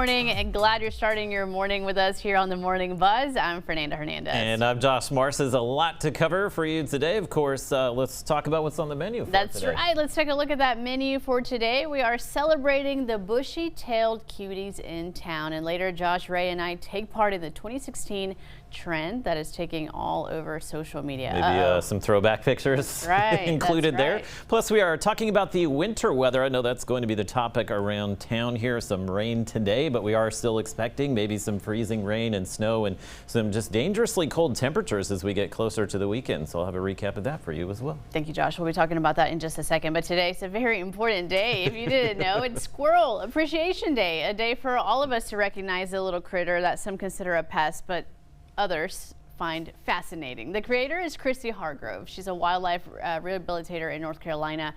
morning, and glad you're starting your morning with us here on the Morning Buzz. I'm Fernanda Hernandez. And I'm Josh Marsh. There's a lot to cover for you today. Of course, let's talk about what's on the menu for That's today. right. Let's take a look at that menu for today. We are celebrating the bushy-tailed cuties in town. And later, Josh, Ray, and I take part in the 2016 trend that is taking all over social media. Maybe some throwback pictures included there. Plus, we are talking about the winter weather. I know that's going to be the topic around town here. Some rain today, but we are still expecting maybe some freezing rain and snow and some just dangerously cold temperatures as we get closer to the weekend. So I'll have a recap of that for you as well. Thank you, Josh. We'll be talking about that in just a second. But today's a very important day. If you didn't know, it's Squirrel Appreciation Day, a day for all of us to recognize the little critter that some consider a pest, but others find fascinating. The creator is Christy Hargrove. She's a wildlife rehabilitator in North Carolina,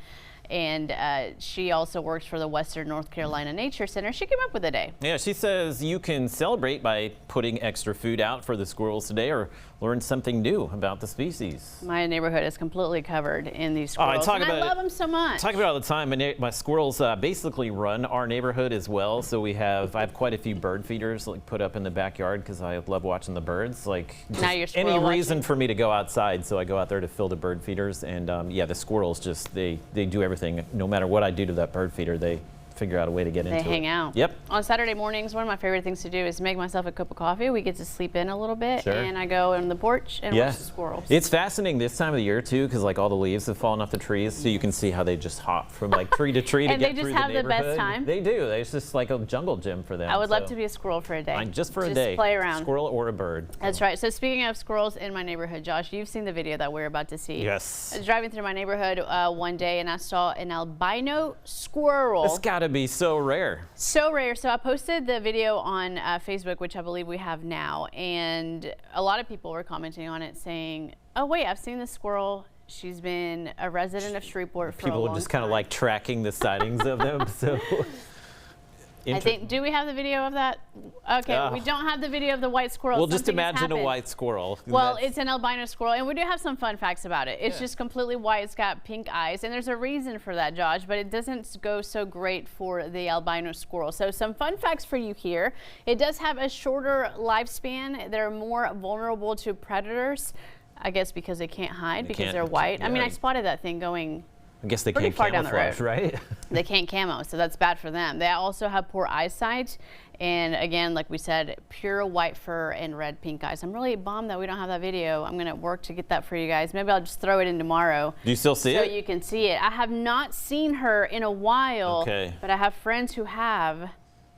and she also works for the Western North Carolina Nature Center. She came up with a day. Yeah, she says you can celebrate by putting extra food out for the squirrels today or learn something new about the species. My neighborhood is completely covered in these squirrels, and I love them so much. I talk about it all the time. My squirrels basically run our neighborhood as well. So I have quite a few bird feeders put up in the backyard because I love watching the birds. Now you're any reason for me to go outside, so I go out there to fill the bird feeders. And yeah, the squirrels they do everything. No matter what I do to that bird feeder, they figure out a way to get into it. They hang out. Yep. On Saturday mornings, one of my favorite things to do is make myself a cup of coffee. We get to sleep in a little bit, and I go on the porch and watch the squirrels. It's fascinating this time of the year too, because all the leaves have fallen off the trees, so you can see how they just hop from tree to tree to get through the neighborhood. And they just have the best time. They do. It's just like a jungle gym for them. I would love to be a squirrel for a day. Just for a day. Just play around. Squirrel or a bird. That's right. So speaking of squirrels in my neighborhood, Josh, you've seen the video that we're about to see. Yes. I was driving through my neighborhood one day, and I saw an albino squirrel. It's got to be so rare. So rare. So I posted the video on Facebook, which I believe we have now, and a lot of people were commenting on it saying, oh wait, I've seen this squirrel. She's been a resident of Shreveport for a long time. People just kind of tracking the sightings of them. So I think, do we have the video of that? Okay, we don't have the video of the white squirrel. Well, just imagine a white squirrel. Well, it's an albino squirrel, and we do have some fun facts about it. It's just completely white. It's got pink eyes, and there's a reason for that, Josh, but it doesn't go so great for the albino squirrel. So some fun facts for you here. It does have a shorter lifespan. They're more vulnerable to predators, I guess because they can't hide because they're white. I mean, I spotted that thing going I guess they pretty can't far down the road, right? They can't camo, so that's bad for them. They also have poor eyesight, and again, like we said, pure white fur and red pink eyes. I'm really bummed that we don't have that video. I'm going to work to get that for you guys. Maybe I'll just throw it in tomorrow. Do you still see it? So you can see it. I have not seen her in a while, but I have friends who have.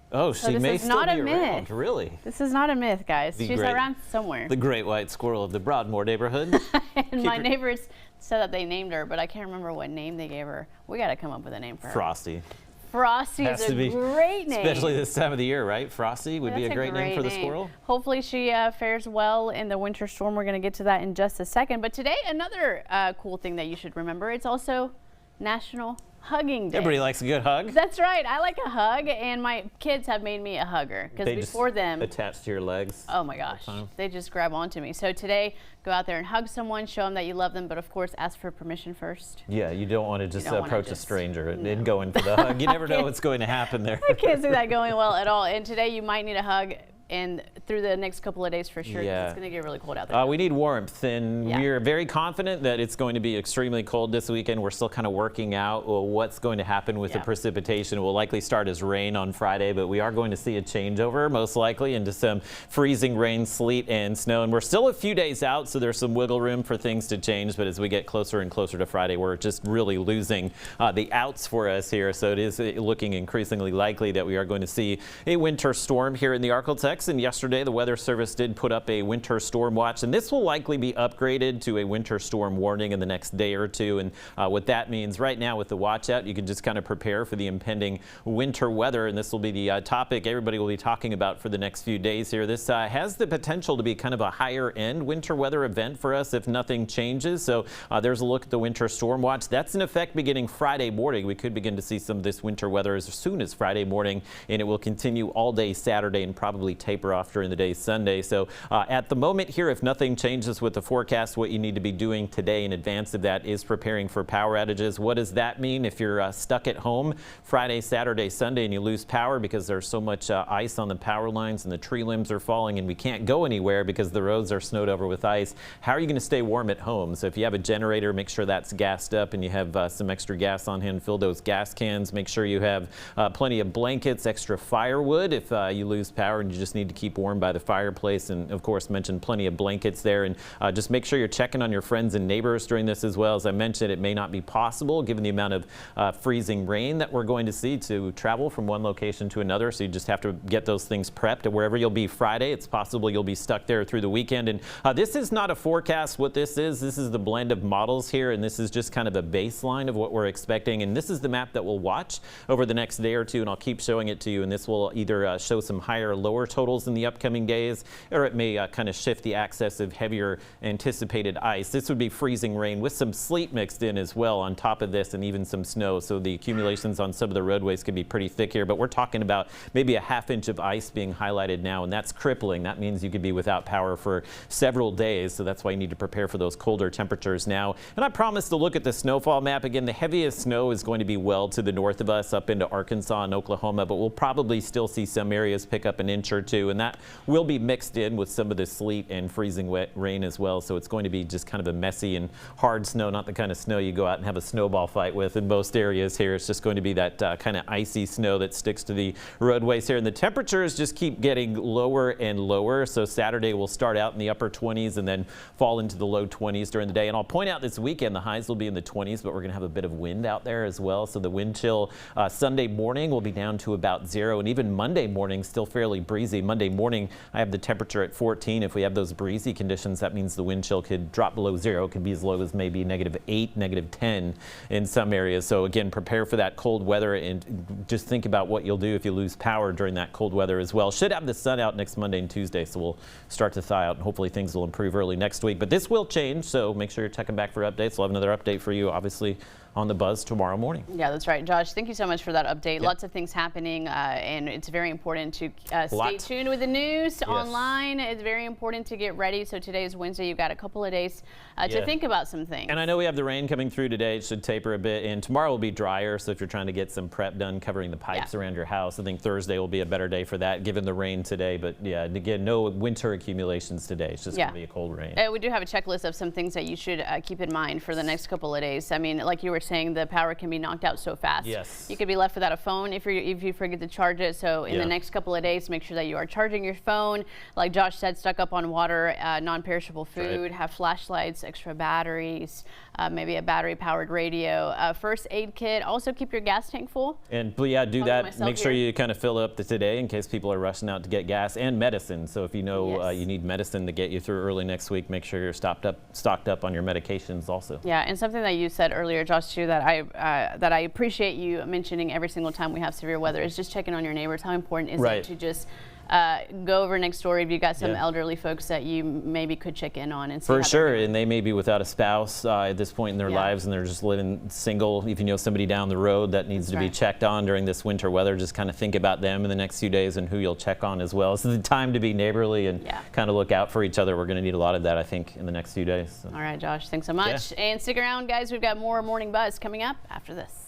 Oh, so she may still be around. Really? This is not a myth, guys. She's around somewhere. The great white squirrel of the Broadmoor neighborhood. And my neighbors said that they named her, but I can't remember what name they gave her. We got to come up with a name for her. Frosty. Frosty is a great name. Especially this time of the year, right? Frosty would be a great name for the squirrel. Hopefully she fares well in the winter storm. We're going to get to that in just a second. But today, another cool thing that you should remember, it's also National Hugging Day. Everybody likes a good hug. That's right. I like a hug, and my kids have made me a hugger because before them, attached to your legs. Oh my gosh, they just grab onto me. So today, go out there and hug someone, show them that you love them, but of course, ask for permission first. Yeah, you don't want to just approach a stranger and go in for the hug. You never know what's going to happen there. I can't see that going well at all. And today, you might need a hug. And through the next couple of days for sure, it's going to get really cold out there. We need warmth, and we're very confident that it's going to be extremely cold this weekend. We're still kind of working out what's going to happen with the precipitation. It will likely start as rain on Friday, but we are going to see a changeover, most likely, into some freezing rain, sleet, and snow. And we're still a few days out, so there's some wiggle room for things to change. But as we get closer and closer to Friday, we're just really losing the outs for us here. So it is looking increasingly likely that we are going to see a winter storm here in the Arklatex. And yesterday, the Weather Service did put up a winter storm watch, and this will likely be upgraded to a winter storm warning in the next day or two. And what that means right now with the watch out, you can just kind of prepare for the impending winter weather, and this will be the topic everybody will be talking about for the next few days here. This has the potential to be kind of a higher end winter weather event for us if nothing changes. So there's a look at the winter storm watch. That's in effect beginning Friday morning. We could begin to see some of this winter weather as soon as Friday morning, and it will continue all day Saturday and probably taper off during the day Sunday. So at the moment here, if nothing changes with the forecast, what you need to be doing today in advance of that is preparing for power outages. What does that mean if you're stuck at home Friday, Saturday, Sunday, and you lose power because there's so much ice on the power lines and the tree limbs are falling and we can't go anywhere because the roads are snowed over with ice? How are you going to stay warm at home? So if you have a generator, make sure that's gassed up and you have some extra gas on hand. Fill those gas cans. Make sure you have plenty of blankets, extra firewood if you lose power and you just need to keep warm by the fireplace. And of course, mention plenty of blankets there. And just make sure you're checking on your friends and neighbors during this as well. As I mentioned, it may not be possible given the amount of freezing rain that we're going to see to travel from one location to another. So you just have to get those things prepped. And wherever you'll be Friday, it's possible you'll be stuck there through the weekend. And this is not a forecast. What this is the blend of models here. And this is just kind of a baseline of what we're expecting. And this is the map that we'll watch over the next day or two. And I'll keep showing it to you. And this will either show some higher or lower totals in the upcoming days, or it may kind of shift the access of heavier anticipated ice. This would be freezing rain with some sleet mixed in as well on top of this, and even some snow. So the accumulations on some of the roadways could be pretty thick here, but we're talking about maybe a ½ inch of ice being highlighted now, and that's crippling. That means you could be without power for several days. So that's why you need to prepare for those colder temperatures now. And I promise to look at the snowfall map again. The heaviest snow is going to be well to the north of us up into Arkansas and Oklahoma, but we'll probably still see some areas pick up an inch or two, and that will be mixed in with some of the sleet and freezing wet rain as well. So it's going to be just kind of a messy and hard snow, not the kind of snow you go out and have a snowball fight with in most areas here. It's just going to be that kind of icy snow that sticks to the roadways here. And the temperatures just keep getting lower and lower. So Saturday will start out in the upper 20s and then fall into the low 20s during the day. And I'll point out this weekend the highs will be in the 20s, but we're going to have a bit of wind out there as well. So the wind chill Sunday morning will be down to about 0, and even Monday morning still fairly breezy. Monday morning I have the temperature at 14. If we have those breezy conditions, that means the wind chill could drop below 0. It could be as low as maybe -8, -10 in some areas. So again, prepare for that cold weather and just think about what you'll do if you lose power during that cold weather as well. Should have the sun out next Monday and Tuesday, so we'll start to thaw out and hopefully things will improve early next week. But this will change, so make sure you're checking back for updates. We'll have another update for you, obviously, on the Buzz tomorrow morning. Yeah, that's right. Josh, thank you so much for that update. Yep. Lots of things happening, and it's very important to stay tuned with the news online. It's very important to get ready. So today is Wednesday. You've got a couple of days to think about some things. And I know we have the rain coming through today. It should taper a bit, and tomorrow will be drier. So if you're trying to get some prep done covering the pipes around your house, I think Thursday will be a better day for that, given the rain today. But yeah, again, no winter accumulations today. It's just going to be a cold rain. We do have a checklist of some things that you should keep in mind for the next couple of days. I mean, like you were saying, the power can be knocked out so fast. Yes. You could be left without a phone if you forget to charge it. So in the next couple of days, make sure that you are charging your phone. Like Josh said, stock up on water, non-perishable food, have flashlights, extra batteries, maybe a battery-powered radio, first aid kit. Also keep your gas tank full. And yeah, do that. Make sure you kind of fill up today in case people are rushing out to get gas and medicine. So if you know you need medicine to get you through early next week, make sure you're stocked up on your medications also. Yeah, and something that you said earlier, Josh, too, that I appreciate you mentioning every single time we have severe weather is just checking on your neighbors. How important is it to just go over next door if you got some elderly folks that you maybe could check in on and see. For sure, and they may be without a spouse at this point in their lives, and they're just living single. If you know somebody down the road that needs to be checked on during this winter weather, just kind of think about them in the next few days and who you'll check on as well. So the time to be neighborly and kind of look out for each other. We're going to need a lot of that, I think, in the next few days. So. All right, Josh, thanks so much. And stick around, guys. We've got more Morning Buzz coming up after this.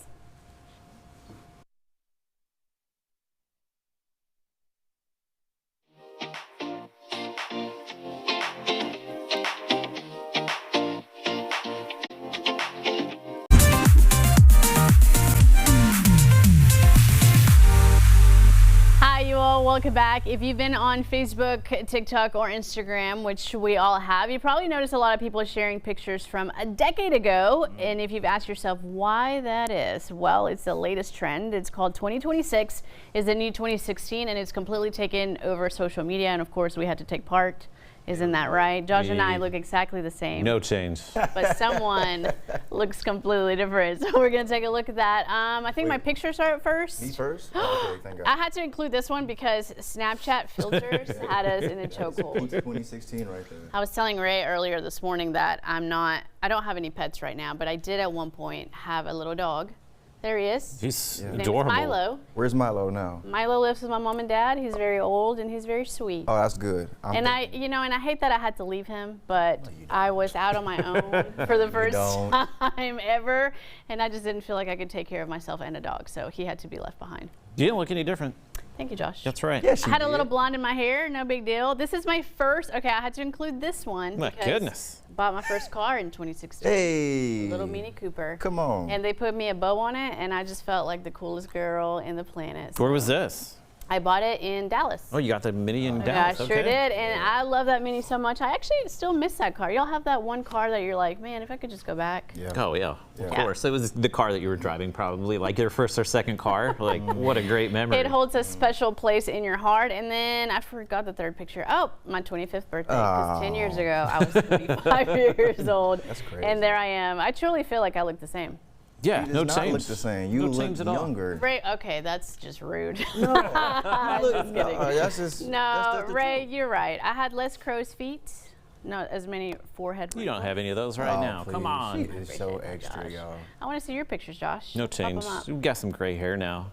Welcome back. If you've been on Facebook, TikTok, or Instagram, which we all have, you probably noticed a lot of people sharing pictures from a decade ago. And if you've asked yourself why that is, well, it's the latest trend. It's called 2026 is the new 2016, and it's completely taken over social media. And of course, we had to take part. Isn't that right? Josh and I look exactly the same. No change. But someone looks completely different. So we're going to take a look at that. I think my pictures are first. Me first? Okay, thank God. I had to include this one because Snapchat filters had us in a chokehold. 2016 right there. I was telling Ray earlier this morning that I don't have any pets right now, but I did at one point have a little dog There he is. He's His name is adorable. Milo. Where's Milo now? Milo lives with my mom and dad. He's very old and he's very sweet. Oh, that's good. And I hate that I had to leave him, but I was out on my own for the first time ever, and I just didn't feel like I could take care of myself and a dog, so he had to be left behind. You didn't look any different. Thank you, Josh. That's right. Yes, I had a little blonde in my hair, no big deal. This is my first, okay, I had to include this one. My because goodness. I bought my first car in 2016. Hey. Little Mini Cooper. Come on. And they put me a bow on it, and I just felt like the coolest girl in the planet. Where was this? I bought it in Dallas. Oh, you got the Mini in Yeah, Dallas. I sure Okay. did, and I love that Mini so much. I actually still miss that car. Y'all have that one car that you're like, man, if I could just go back. Yeah. Oh, yeah, of Yeah. course. It was the car that you were driving, probably, like your first or second car. Like, what a great memory. It holds a special place in your heart. And then I forgot the third picture. Oh, my 25th birthday. Because 10 years ago, I was 25 years old. That's crazy. And there I am. I truly feel like I look the same. Yeah, You no does not change. look the same. You No look change at all. younger. Ray, okay, that's just rude. No, look, Just kidding. that's just No, that's the Ray, truth. you're right. I had less crow's feet, not as many forehead You don't wrinkles. have any of those right Oh, now. Come please. on. She is so Appreciate that, extra, Josh. y'all. I want to see your pictures, Josh. No Pop 'em change. up. We've got some gray hair now.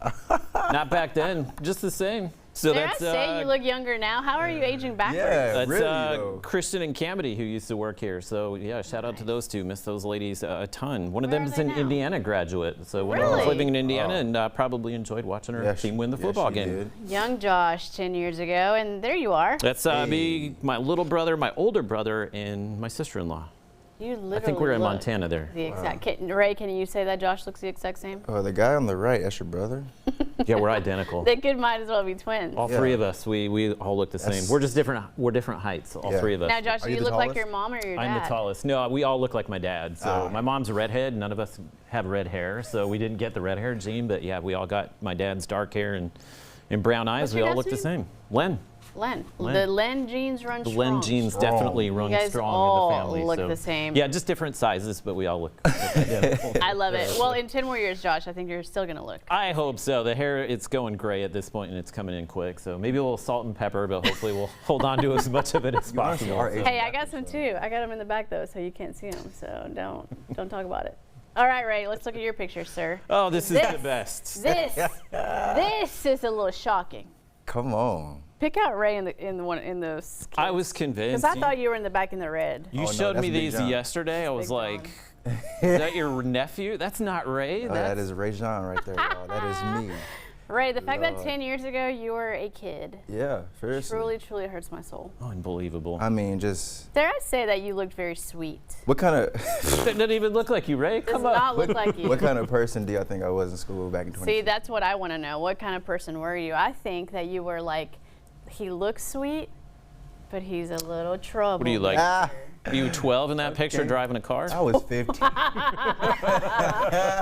Not back then, just the same. So Dare I that's say you look younger now? How are you aging backwards? Yeah. that's really, though. Christian and Camity who used to work here. So yeah, shout out to those two. Miss those ladies a ton. One of Where them are is they an now? Indiana graduate. So when I was Really? living in Indiana, and probably enjoyed watching her team win the football she game. did. Young Josh 10 years ago, and there you are. That's me, my little brother, my older brother, and my sister-in-law. You literally I think we're in look Montana there. the exact. Ray, can you say that Josh looks the exact same? The guy on the right, that's your brother? Yeah, we're identical. They could might as well be twins. All three of us, we all look the same. That's- We're just different. We're different heights. All Yeah. three of us. Now, Josh, Are do you you the look like tallest? your mom or your dad? I'm the tallest. No, we all look like my dad. So Ah. my mom's a redhead. None of us have red hair, so we didn't get the red hair gene. But yeah, we all got my dad's dark hair and brown eyes. What's We your all dad's look the name? same. Len. Len. Len. The Len genes run The strong. Len genes Strong. definitely run You guys strong all in the family. look so. the same. Yeah, just different sizes, but we all look identical. I love it. Well, in 10 more years, Josh, I think you're still going to look. I hope so. The hair, it's going gray at this point, and it's coming in quick. So maybe a little salt and pepper, but hopefully we'll hold on to as much of it as You honestly possible. are So. aging Hey, I got some too. I got them in the back though, so you can't see them. So don't talk about it. All right, Ray, let's look at your picture, sir. Oh, this is This- the best. This is a little shocking. Come on. Pick out Ray in the skits. I was convinced. Because I thought you were in the back in the red. You Oh, no, showed that's me Big these John. yesterday. I was Big like, is that your nephew? That's not Ray. That is Ray Jean right there, y'all. That is me. Ray, the fact that Lord. 10 years ago you were a kid Yeah, seriously. truly hurts my soul. Unbelievable. I mean, just Dare I say that you looked very sweet? what kind of That doesn't even look like you, Ray. Does Come on. not look like you. what kind of person do y'all think I was in school back in 20? See, that's what I want to know. What kind of person were you? I think that you were like, he looks sweet, but he's a little trouble. What are you like? Ah, Are you 12 in that picture Okay. driving a car? I was 15.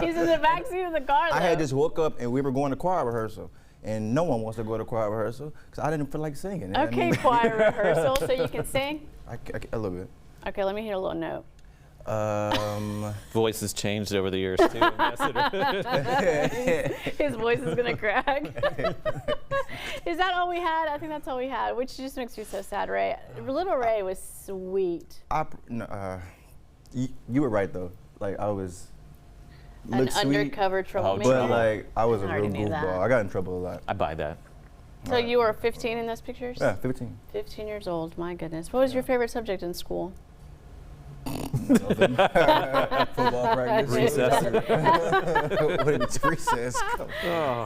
He's in the back seat of the car. I had though. just woke up and we were going to choir rehearsal. And no one wants to go to choir rehearsal because I didn't feel like singing. You know what I Okay, mean? choir rehearsal, so you can sing. A little bit. Okay, let me hear a little note. Voice has changed over the years, too. Ambassador. His voice is gonna crack. Is that all we had? I think that's all we had, which just makes me so sad. Ray, little Ray was sweet. You were right though. Like I was. An looked sweet, undercover troublemaker. but like I was a I already real knew that. goofball. I got in trouble a lot. I buy that. So you were 15 in those pictures? Yeah, 15. 15 years old. My goodness. What was your favorite subject in school? Football practice. Recess. What is recess?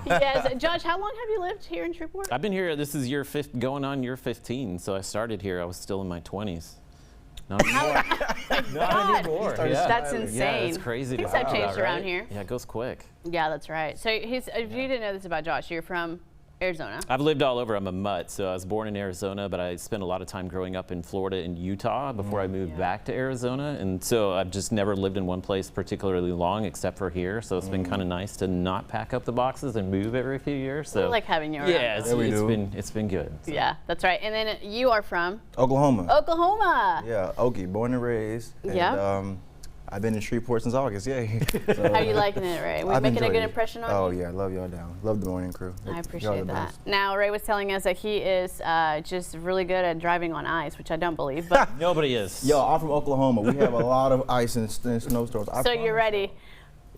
Yes, Josh. How long have you lived here in Shreveport? I've been here. This is going on year 15. So I started here. I was still in my 20s. Not anymore. God, anymore. started Yeah. that's smiling. insane. Yeah, it's crazy. Things to have think changed about, around right? here. Yeah, it goes quick. Yeah, that's right. So if you didn't know this about Josh, you're from Arizona. I've lived all over. I'm a mutt, so I was born in Arizona, but I spent a lot of time growing up in Florida and Utah before I moved back to Arizona. And so I've just never lived in one place particularly long except for here. So it's been kind of nice to not pack up the boxes and move every few years. So I like having you around. yeah, Yeah, we do. it's been good. So. Yeah, that's right. And then you are from Oklahoma. Oklahoma. Yeah, Okie, born and raised. And, Yeah. I've been in Shreveport since August. Yeah. So, How are you liking it, Ray? We I've making a enjoyed good it. impression on Oh you? yeah, I love y'all down. Love the morning crew. I Y'all appreciate the that. best. Now, Ray was telling us that he is just really good at driving on ice, which I don't believe. But Nobody is. Yo, I'm from Oklahoma. We have a lot of ice and snowstorms. I so you're promise. ready.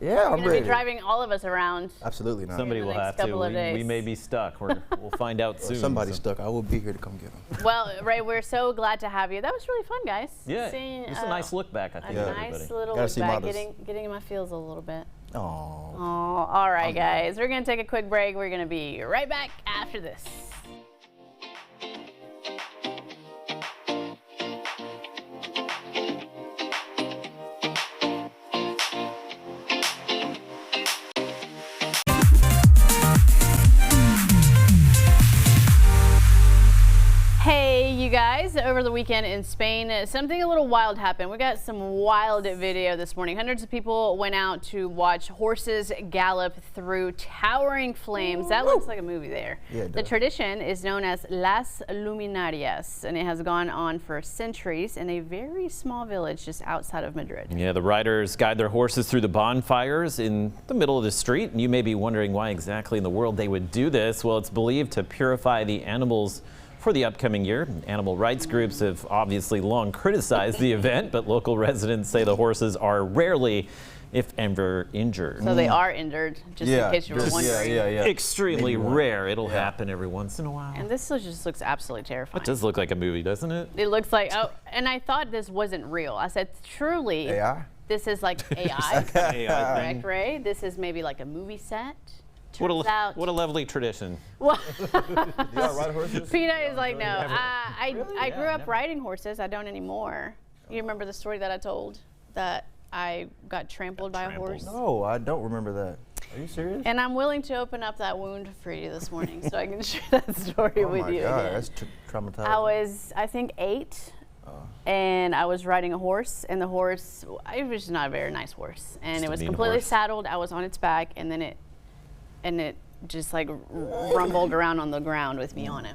Yeah, You're I'm going to ready. be driving all of us around. Absolutely not. Somebody in the will next have to. couple of We days. may be stuck. We'll find out soon. Somebody's so. stuck. I will be here to come get them. Well, Ray, we're so glad to have you. That was really fun, guys. Yeah, Seeing, it's a nice look back, I think, A for nice everybody. little Gotta look see back, models. getting in my feels a little bit. Oh. Oh, all right, guys. We're going to take a quick break. We're going to be right back after this. Hey, you guys, over the weekend in Spain, something a little wild happened. We got some wild video this morning. Hundreds of people went out to watch horses gallop through towering flames. That looks like a movie there. Yeah, it the does. tradition is known as Las Luminarias, and it has gone on for centuries in a very small village just outside of Madrid. Yeah, the riders guide their horses through the bonfires in the middle of the street. And you may be wondering why exactly in the world they would do this. Well, it's believed to purify the animals for the upcoming year. Animal rights groups have obviously long criticized the event, but local residents say the horses are rarely, if ever, injured. So they are injured, just in case you were wondering. Yeah. Extremely Maybe one. rare. It'll happen every once in a while. And this just looks absolutely terrifying. It does look like a movie, doesn't it? It looks like, oh, and I thought this wasn't real. I said, truly, AI? this is like AI. AI. Correct, Ray? This is maybe like a movie set. What Turns out. a lovely tradition. Well, Do y'all ride horses? Peter is like, no. I grew up riding horses. I don't anymore. You remember the story that I told that I got trampled by a horse? No, I don't remember that. Are you serious? And I'm willing to open up that wound for you this morning so I can share that story Oh with my you God, again. that's traumatizing. I was, I think, 8. And I was riding a horse, and the horse, it was not a very nice horse. And Just it a was mean completely horse. saddled. I was on its back, and then it just like rumbled around on the ground with me on it.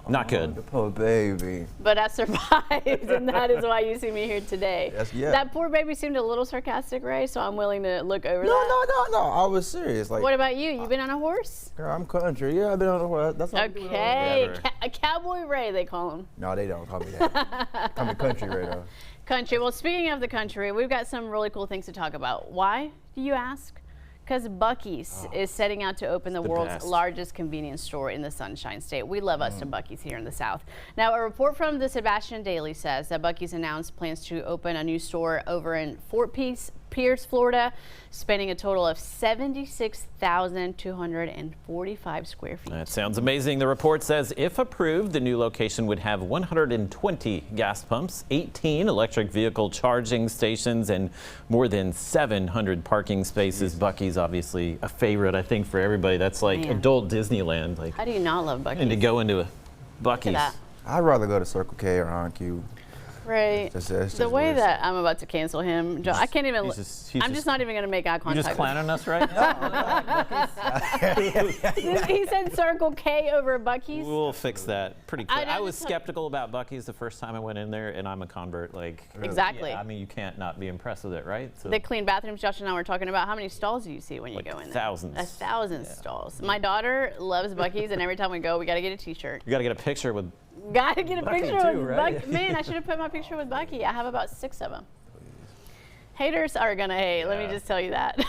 Not The good. poor baby. But I survived, and that is why you see me here today. Yeah. That poor baby seemed a little sarcastic, Ray, so I'm willing to look over No, that. no. I was serious. Like, What about you? You been on a horse? girl, I'm country. Yeah, I've been on the horse. That's all we do. Okay, Never. a cowboy Ray, they call him. No, they don't call me that. Call me country right now. Country. Well, speaking of the country, we've got some really cool things to talk about. Why, do you ask? Because Buc-ee's is setting out to open the world's best. largest convenience store in the Sunshine State. We love us some Buc-ee's here in the South. Now, a report from the Sebastian Daily says that Buc-ee's announced plans to open a new store over in Fort Pierce, Florida, spanning a total of 76,245 square feet. That sounds amazing. The report says if approved, the new location would have 120 gas pumps, 18 electric vehicle charging stations, and more than 700 parking spaces. Buc-ee's obviously a favorite, I think, for everybody. That's like Man. adult Disneyland. Like, How do you not love Buc-ee's? and to go into a Look at Buc-ee's. that. I'd rather go to Circle K or On-Q. Right. It's The just way worse. that I'm about to cancel him, I can't even. he's just I'm just not even going to make eye You contact. just with clowning us right now? him. He said Circle K over Buc-ee's. We'll fix that pretty quick. I I was just- skeptical about Buc-ee's the first time I went in there, and I'm a convert. Like, Exactly. yeah, I mean, you can't not be impressed with it, right? So The clean bathrooms, Josh and I were talking about. How many stalls do you see when you Like go in there? thousands. 1,000 stalls. My daughter loves Buc-ee's, and every time we go, we got to get a T-shirt. you got to get a picture with. Got to get a picture too, with right? Buc. Man, I should have put my picture with Buc-ee. I have about 6 of them. Haters are gonna hate. Let me just tell you that.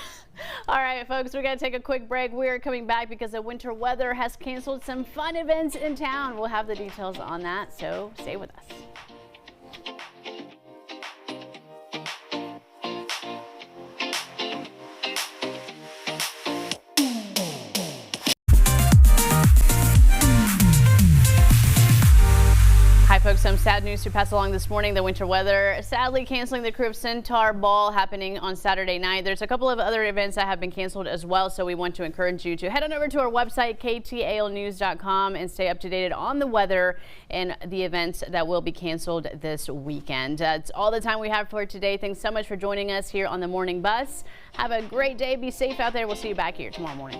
All right, folks, we got to take a quick break. We're coming back because the winter weather has canceled some fun events in town. We'll have the details on that, so stay with us. Hi folks, some sad news to pass along this morning. The winter weather sadly canceling the Crew of Centaur Ball happening on Saturday night. There's a couple of other events that have been canceled as well, so we want to encourage you to head on over to our website, ktalnews.com, and stay up to date on the weather and the events that will be canceled this weekend. That's all the time we have for today. Thanks so much for joining us here on the Morning Bus. Have a great day. Be safe out there. We'll see you back here tomorrow morning.